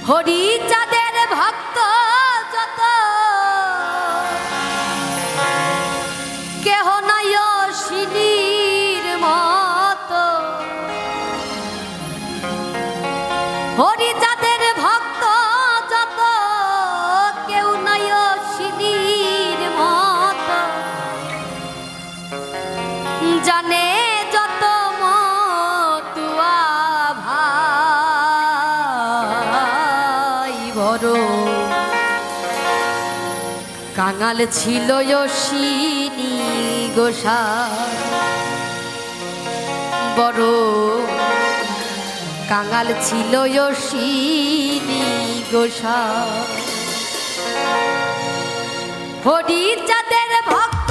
হরিচাঁদের ভক্ত যত কেহ নাই অশ্বিনীর মতো। হরিচাঁদের ভক্ত যত কেউ নাই অশ্বিনীর মতো। জানে যত মতুয়া ভাই বড় কাঙাল ছিল অশ্বিনী গোসাই। বড় কাঙাল ছিল অশ্বিনী গোসাই। হরিচাঁদের ভক্ত